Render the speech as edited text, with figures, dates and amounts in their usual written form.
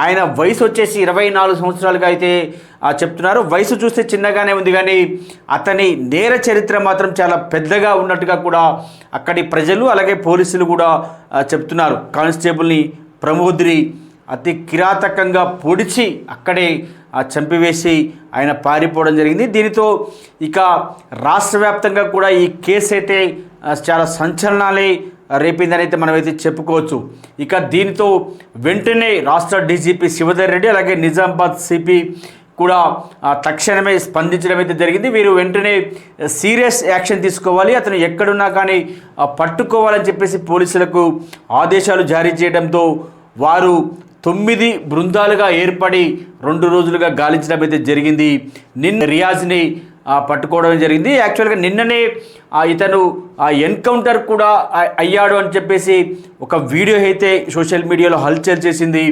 ఆయన వయసు వచ్చేసి 24 సంవత్సరాలుగా అయితే చెప్తున్నారు. వయసు చూస్తే చిన్నగానే ఉంది, కానీ అతని నేర చరిత్ర మాత్రం చాలా పెద్దగా ఉన్నట్టుగా కూడా అక్కడి ప్రజలు అలాగే పోలీసులు కూడా చెప్తున్నారు. కానిస్టేబుల్ని ప్రమోద్ని అతి కిరాతకంగా పొడిచి అక్కడే చంపివేసి ఆయన పారిపోవడం జరిగింది. దీనితో ఇక రాష్ట్ర వ్యాప్తంగా కూడా ఈ కేసు అయితే చాలా సంచలనాలే రేపిందని అయితే మనమైతే చెప్పుకోవచ్చు. ఇక దీనితో వెంటనే రాష్ట్ర డీజీపీ శివధర్ రెడ్డి అలాగే నిజామాబాద్ సిపి కూడా తక్షణమే స్పందించడం అయితే జరిగింది. వీరు వెంటనే సీరియస్ యాక్షన్ తీసుకోవాలి, అతను ఎక్కడున్నా కానీ పట్టుకోవాలని చెప్పేసి పోలీసులకు ఆదేశాలు జారీ చేయడంతో వారు 9 బృందాలుగా ఏర్పడి 2 రోజులుగా గాలించడం అయితే జరిగింది. నిన్న రియాజ్ని పట్టుకోవడం జరిగింది. యాక్చువల్గా నిన్ననే ఇతను ఎన్కౌంటర్ కూడా అయ్యాడు అని చెప్పేసి ఒక వీడియో అయితే సోషల్ మీడియాలో హల్చల్ చేసింది.